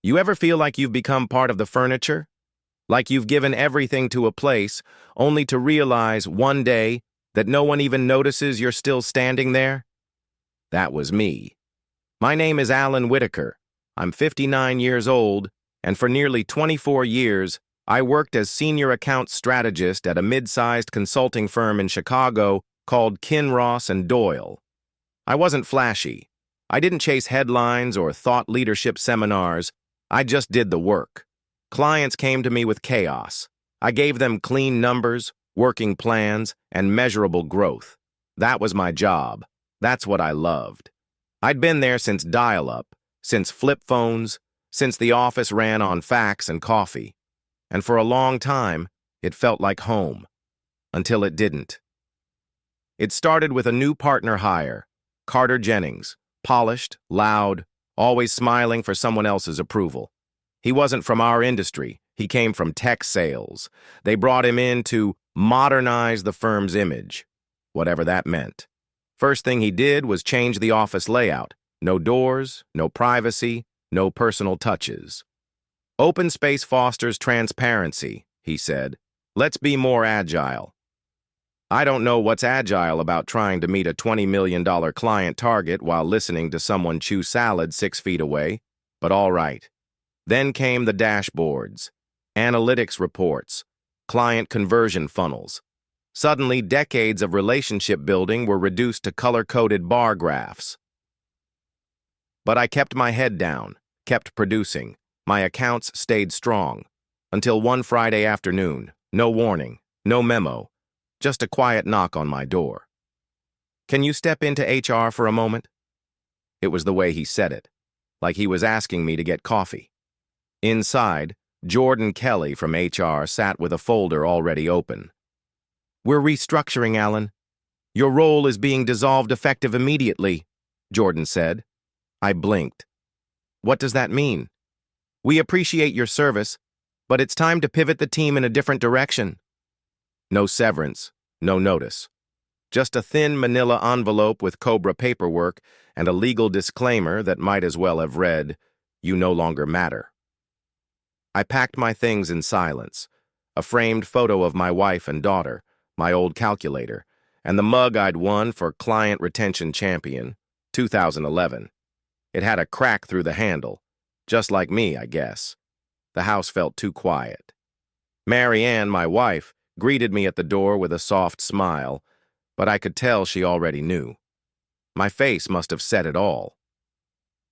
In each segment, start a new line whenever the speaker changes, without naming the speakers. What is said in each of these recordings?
You ever feel like you've become part of the furniture? Like you've given everything to a place, only to realize one day that no one even notices you're still standing there? That was me. My name is Alan Whitaker. I'm 59 years old, and for nearly 24 years, I worked as senior account strategist at a mid-sized consulting firm in Chicago called Kinross and Doyle. I wasn't flashy. I didn't chase headlines or thought leadership seminars. I just did the work. Clients came to me with chaos. I gave them clean numbers, working plans, and measurable growth. That was my job. That's what I loved. I'd been there since dial-up, since flip phones, since the office ran on fax and coffee. And for a long time, it felt like home. Until it didn't. It started with a new partner hire, Carter Jennings, polished, loud, always smiling for someone else's approval. He wasn't from our industry. He came from tech sales. They brought him in to modernize the firm's image, whatever that meant. First thing he did was change the office layout. No doors, no privacy, no personal touches. Open space fosters transparency, he said. Let's be more agile. I don't know what's agile about trying to meet a $20 million client target while listening to someone chew salad 6 feet away, but all right. Then came the dashboards, analytics reports, client conversion funnels. Suddenly, decades of relationship building were reduced to color-coded bar graphs. But I kept my head down, kept producing. My accounts stayed strong. Until one Friday afternoon, no warning, no memo, just a quiet knock on my door. Can you step into HR for a moment? It was the way he said it, like he was asking me to get coffee. Inside, Jordan Kelly from HR sat with a folder already open. We're restructuring, Alan. Your role is being dissolved effective immediately, Jordan said. I blinked. What does that mean? We appreciate your service, but it's time to pivot the team in a different direction. No severance, no notice. Just a thin manila envelope with Cobra paperwork and a legal disclaimer that might as well have read, "You no longer matter." I packed my things in silence, a framed photo of my wife and daughter, my old calculator, and the mug I'd won for Client Retention Champion, 2011. It had a crack through the handle. Just like me, I guess. The house felt too quiet. Mary Ann, my wife, greeted me at the door with a soft smile, but I could tell she already knew. My face must have said it all.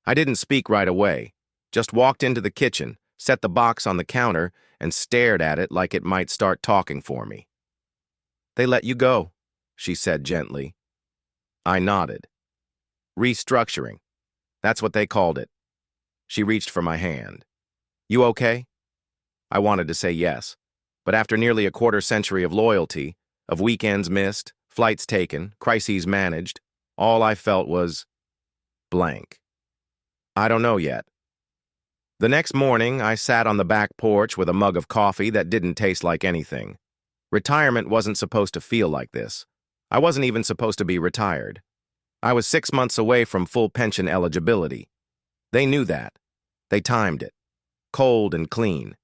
I didn't speak right away, just walked into the kitchen, set the box on the counter, and stared at it like it might start talking for me. They let you go, she said gently. I nodded. Restructuring. That's what they called it. She reached for my hand. You okay? I wanted to say yes, but after nearly a quarter-century of loyalty, of weekends missed, flights taken, crises managed, all I felt was blank. I don't know yet. The next morning, I sat on the back porch with a mug of coffee that didn't taste like anything. Retirement wasn't supposed to feel like this. I wasn't even supposed to be retired. I was 6 months away from full pension eligibility. They knew that. They timed it. Cold and clean.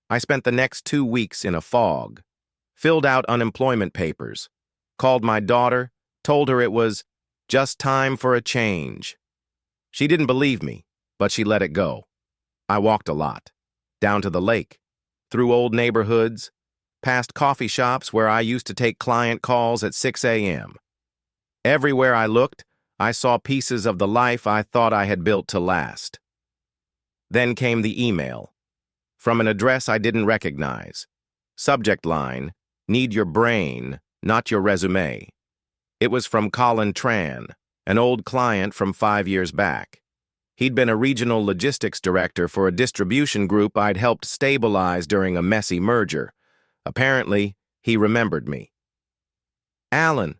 I spent the next 2 weeks in a fog. Filled out unemployment papers. Called my daughter, told her it was just time for a change. She didn't believe me, but she let it go. I walked a lot. Down to the lake. Through old neighborhoods. Past coffee shops where I used to take client calls at 6 a.m. Everywhere I looked, I saw pieces of the life I thought I had built to last. Then came the email. From an address I didn't recognize. Subject line, need your brain, not your resume. It was from Colin Tran, an old client from 5 years back. He'd been a regional logistics director for a distribution group I'd helped stabilize during a messy merger. Apparently, he remembered me. Alan,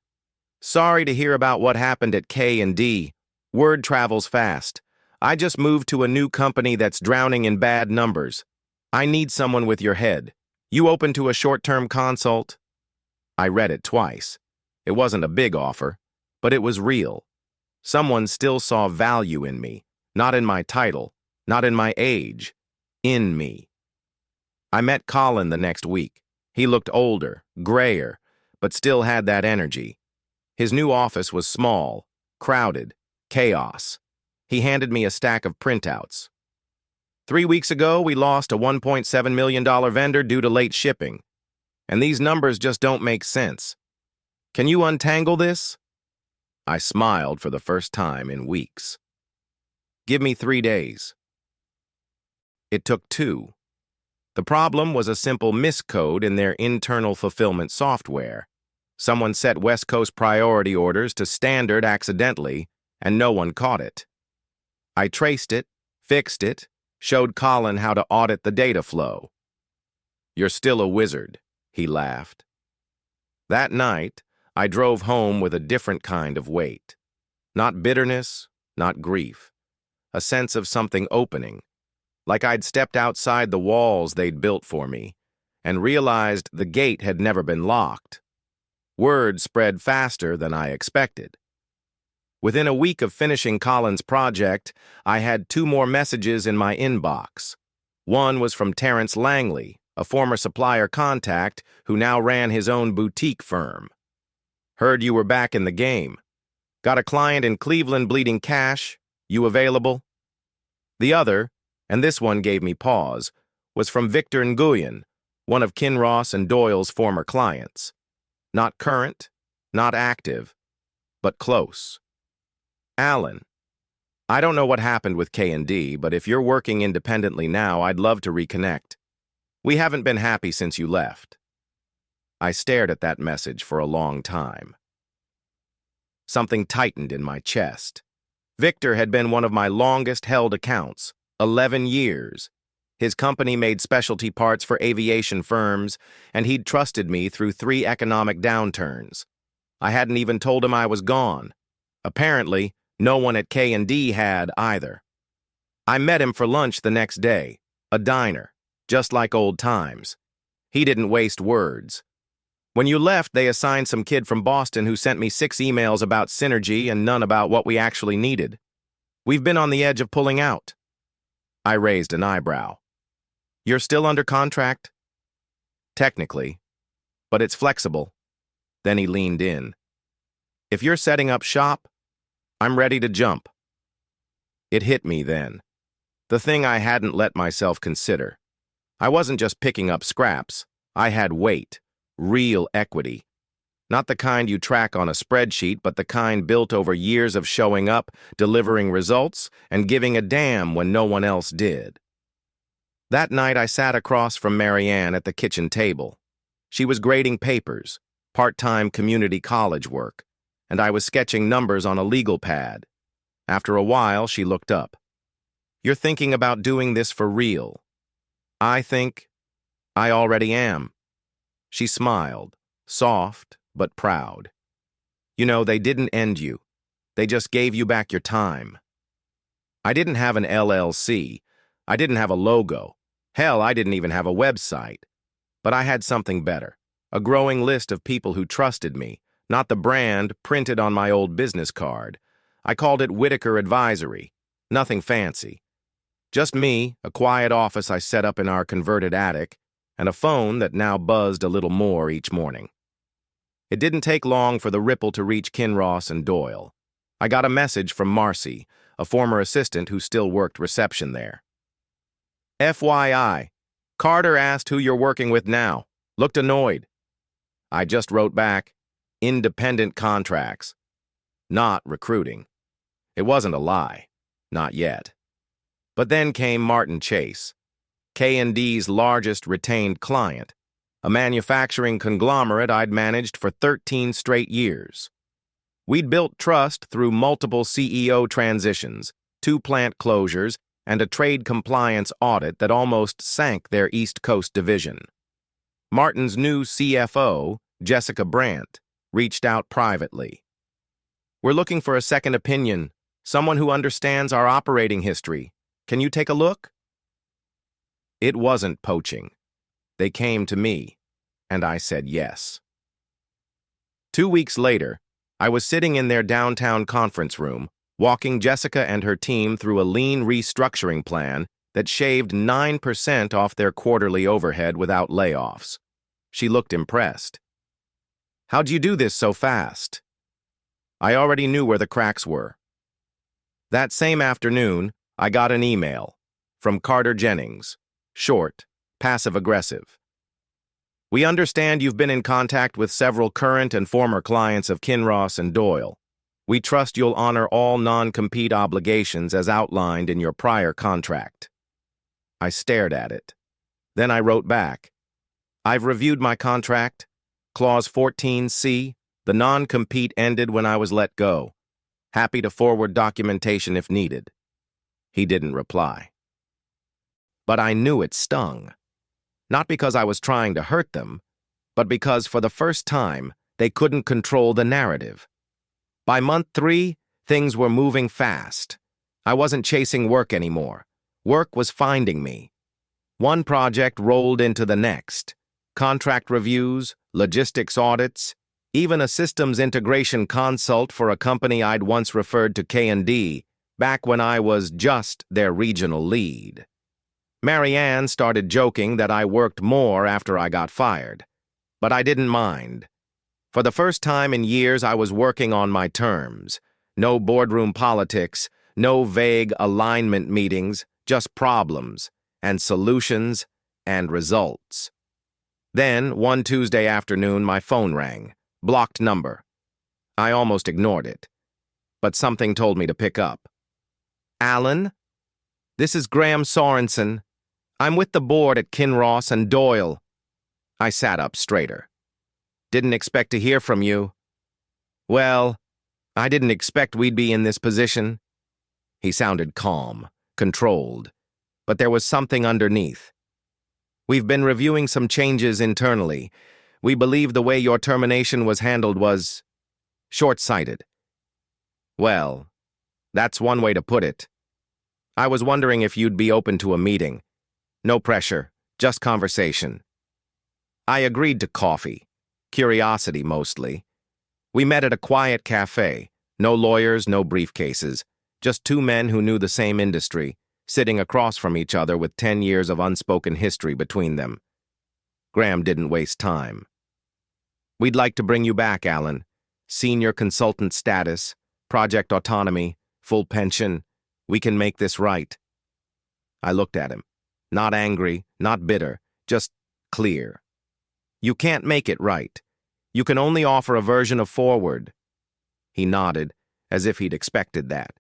sorry to hear about what happened at K&D. Word travels fast. I just moved to a new company that's drowning in bad numbers. I need someone with your head. You open to a short-term consult? I read it twice. It wasn't a big offer, but it was real. Someone still saw value in me, not in my title, Not in my age. In me. I met Colin the next week. He looked older, grayer, but still had that energy. His new office was small, crowded, chaos. He handed me a stack of printouts. 3 weeks ago, we lost a $1.7 million vendor due to late shipping. And these numbers just don't make sense. Can you untangle this? I smiled for the first time in weeks. Give me 3 days. It took 2. The problem was a simple miscode in their internal fulfillment software. Someone set West Coast priority orders to standard accidentally, and no one caught it. I traced it, fixed it, showed Colin how to audit the data flow. You're still a wizard, he laughed. That night, I drove home with a different kind of weight. Not bitterness, not grief. A sense of something opening, like I'd stepped outside the walls they'd built for me, and realized the gate had never been locked. Word spread faster than I expected. Within a week of finishing Colin's project, I had 2 more messages in my inbox. One was from Terrence Langley, a former supplier contact who now ran his own boutique firm. Heard you were back in the game. Got a client in Cleveland bleeding cash. You available? The other, and this one gave me pause, was from Victor Nguyen, one of Kinross and Doyle's former clients. Not current, not active, but close. Alan, I don't know what happened with K&D, but if you're working independently now, I'd love to reconnect. We haven't been happy since you left. I stared at that message for a long time. Something tightened in my chest. Victor had been one of my longest-held accounts, 11 years. His company made specialty parts for aviation firms, and he'd trusted me through 3 economic downturns. I hadn't even told him I was gone. Apparently, no one at K&D had either. I met him for lunch the next day, a diner, just like old times. He didn't waste words. When you left, they assigned some kid from Boston who sent me 6 emails about synergy and none about what we actually needed. We've been on the edge of pulling out. I raised an eyebrow. You're still under contract? Technically, but it's flexible. Then he leaned in. If you're setting up shop, I'm ready to jump. It hit me then. The thing I hadn't let myself consider. I wasn't just picking up scraps. I had weight, real equity. Not the kind you track on a spreadsheet, but the kind built over years of showing up, delivering results, and giving a damn when no one else did. That night I sat across from Marianne at the kitchen table. She was grading papers, part-time community college work, and I was sketching numbers on a legal pad. After a while, she looked up. You're thinking about doing this for real. I think I already am. She smiled, soft but proud. You know, they didn't end you. They just gave you back your time. I didn't have an LLC. I didn't have a logo. Hell, I didn't even have a website. But I had something better. A growing list of people who trusted me, not the brand printed on my old business card. I called it Whitaker Advisory. Nothing fancy. Just me, a quiet office I set up in our converted attic, and a phone that now buzzed a little more each morning. It didn't take long for the ripple to reach Kinross and Doyle. I got a message from Marcy, a former assistant who still worked reception there. FYI, Carter asked who you're working with now. Looked annoyed. I just wrote back, independent contracts. Not recruiting. It wasn't a lie. Not yet. But then came Martin Chase, K&D's largest retained client, a manufacturing conglomerate I'd managed for 13 straight years. We'd built trust through multiple CEO transitions, 2 plant closures, and a trade compliance audit that almost sank their East Coast division. Martin's new CFO, Jessica Brandt, reached out privately. We're looking for a second opinion, someone who understands our operating history. Can you take a look? It wasn't poaching. They came to me, and I said yes. 2 weeks later, I was sitting in their downtown conference room, walking Jessica and her team through a lean restructuring plan that shaved 9% off their quarterly overhead without layoffs. She looked impressed. "How'd you do this so fast?" I already knew where the cracks were. That same afternoon, I got an email from Carter Jennings, short, passive-aggressive. "We understand you've been in contact with several current and former clients of Kinross and Doyle. We trust you'll honor all non-compete obligations as outlined in your prior contract." I stared at it. Then I wrote back, "I've reviewed my contract. Clause 14C, the non-compete ended when I was let go. Happy to forward documentation if needed." He didn't reply. But I knew it stung. Not because I was trying to hurt them, but because for the first time, they couldn't control the narrative. By month 3, things were moving fast. I wasn't chasing work anymore. Work was finding me. One project rolled into the next. Contract reviews, logistics audits, even a systems integration consult for a company I'd once referred to K&D, back when I was just their regional lead. Marianne started joking that I worked more after I got fired, but I didn't mind. For the first time in years, I was working on my terms. No boardroom politics, no vague alignment meetings, just problems, and solutions, and results. Then, one Tuesday afternoon, my phone rang. Blocked number. I almost ignored it, but something told me to pick up. "Alan? This is Graham Sorensen. I'm with the board at Kinross and Doyle." I sat up straighter. "Didn't expect to hear from you." "Well, I didn't expect we'd be in this position." He sounded calm, controlled, but there was something underneath. "We've been reviewing some changes internally. We believe the way your termination was handled was short-sighted." "Well, that's one way to put it. I was wondering if you'd be open to a meeting. No pressure, just conversation." I agreed to coffee. Curiosity, mostly. We met at a quiet cafe. No lawyers, no briefcases. Just two men who knew the same industry, sitting across from each other with 10 years of unspoken history between them. Graham didn't waste time. "We'd like to bring you back, Alan. Senior consultant status, project autonomy, full pension. We can make this right." I looked at him. Not angry, not bitter, just clear. "You can't make it right. You can only offer a version of forward." He nodded, as if he'd expected that.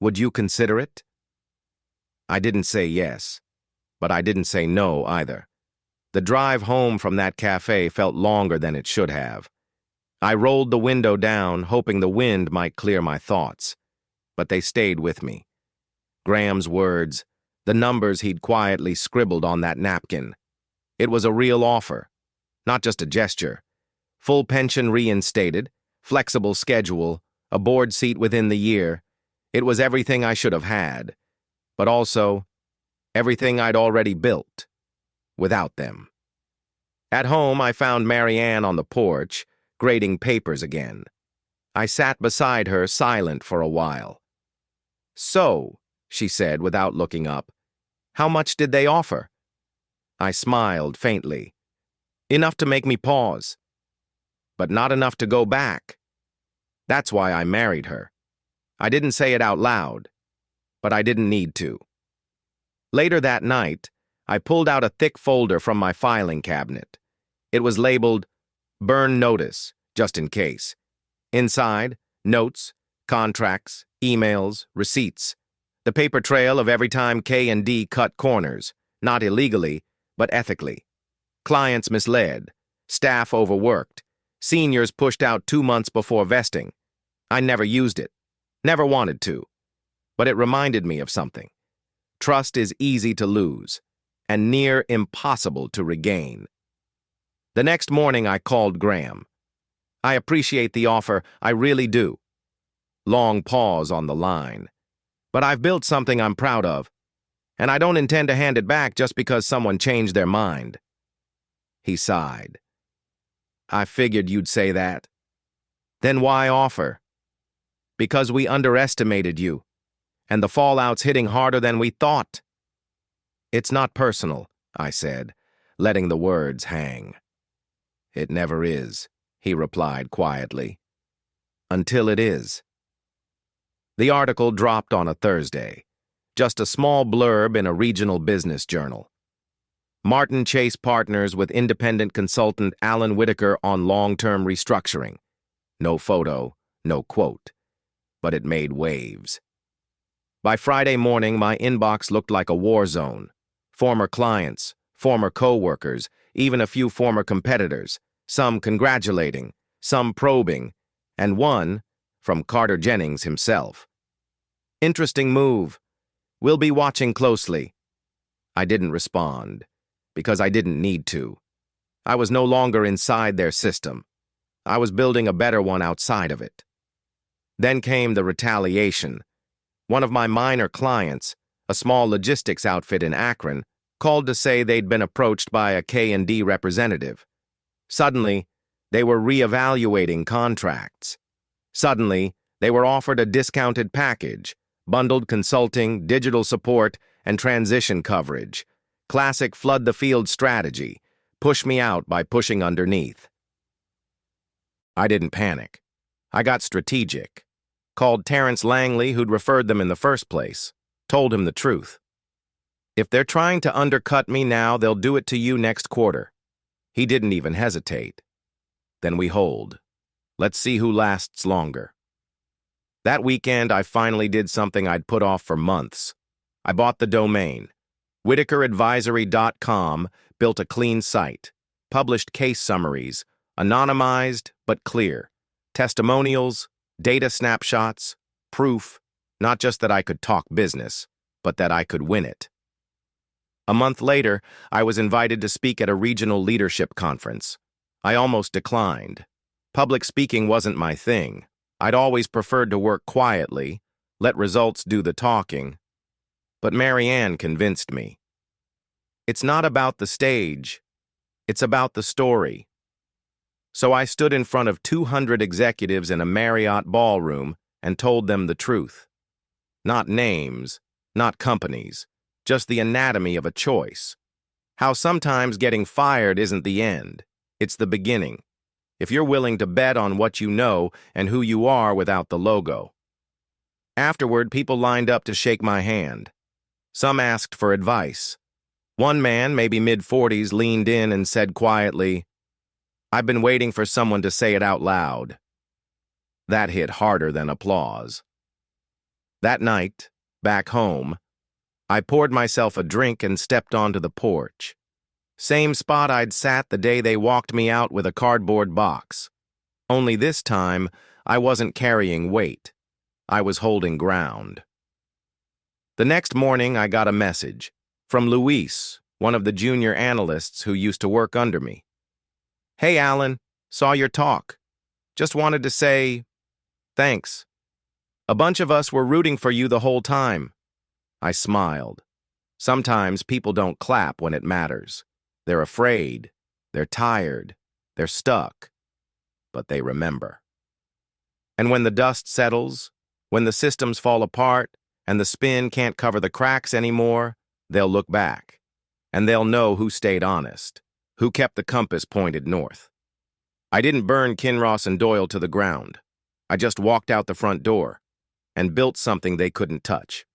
"Would you consider it?" I didn't say yes, but I didn't say no either. The drive home from that cafe felt longer than it should have. I rolled the window down, hoping the wind might clear my thoughts, but they stayed with me. Graham's words, the numbers he'd quietly scribbled on that napkin. It was a real offer, not just a gesture. Full pension reinstated, flexible schedule, a board seat within the year. It was everything I should have had, but also everything I'd already built, without them. At home, I found Marianne on the porch, grading papers again. I sat beside her, silent for a while. "So," she said without looking up, "how much did they offer?" I smiled faintly. "Enough to make me pause. But not enough to go back. That's why I married her. I didn't say it out loud, but I didn't need to." Later that night, I pulled out a thick folder from my filing cabinet. It was labeled, "Burn Notice," just in case. Inside, notes, contracts, emails, receipts. The paper trail of every time K&D cut corners, not illegally, but ethically. Clients misled, staff overworked, seniors pushed out 2 months before vesting. I never used it, never wanted to, but it reminded me of something. Trust is easy to lose, and near impossible to regain. The next morning I called Graham. "I appreciate the offer, I really do." Long pause on the line. "But I've built something I'm proud of, and I don't intend to hand it back just because someone changed their mind." He sighed. "I figured you'd say that. Then why offer?" Because we underestimated you, and the fallout's hitting harder than we thought. It's not personal, I said, letting the words hang. It never is, he replied quietly. Until it is. The article dropped on a Thursday, just a small blurb in a regional business journal. Martin Chase partners with independent consultant Alan Whitaker on long-term restructuring. No photo, no quote. But it made waves. By Friday morning, my inbox looked like a war zone. Former clients, former co-workers, even a few former competitors, some congratulating, some probing, and one from Carter Jennings himself. Interesting move. We'll be watching closely. I didn't respond, because I didn't need to. I was no longer inside their system. I was building a better one outside of it. Then came the retaliation. One of my minor clients, a small logistics outfit in Akron, called to say they'd been approached by a K&D representative. Suddenly, they were reevaluating contracts. Suddenly, they were offered a discounted package, bundled consulting, digital support, and transition coverage. Classic flood-the-field strategy. Push me out by pushing underneath. I didn't panic. I got strategic. Called Terrence Langley, who'd referred them in the first place. Told him the truth. If they're trying to undercut me now, they'll do it to you next quarter. He didn't even hesitate. Then we hold. Let's see who lasts longer. That weekend, I finally did something I'd put off for months. I bought the domain. WhitakerAdvisory.com, built a clean site, published case summaries, anonymized but clear, testimonials, data snapshots, proof, not just that I could talk business, but that I could win it. A month later, I was invited to speak at a regional leadership conference. I almost declined. Public speaking wasn't my thing. I'd always preferred to work quietly, let results do the talking. But Marianne convinced me. It's not about the stage. It's about the story. So I stood in front of 200 executives in a Marriott ballroom and told them the truth. Not names, not companies, just the anatomy of a choice. How sometimes getting fired isn't the end. It's the beginning. If you're willing to bet on what you know and who you are without the logo. Afterward, people lined up to shake my hand. Some asked for advice. One man, maybe mid-40s, leaned in and said quietly, "I've been waiting for someone to say it out loud." That hit harder than applause. That night, back home, I poured myself a drink and stepped onto the porch. Same spot I'd sat the day they walked me out with a cardboard box. Only this time, I wasn't carrying weight. I was holding ground. The next morning, I got a message from Luis, one of the junior analysts who used to work under me. "Hey, Alan, saw your talk. Just wanted to say, thanks. A bunch of us were rooting for you the whole time." I smiled. Sometimes people don't clap when it matters. They're afraid, they're tired, they're stuck, but they remember. And when the dust settles, when the systems fall apart, and the spin can't cover the cracks anymore, they'll look back, and they'll know who stayed honest, who kept the compass pointed north. I didn't burn Kinross and Doyle to the ground. I just walked out the front door and built something they couldn't touch.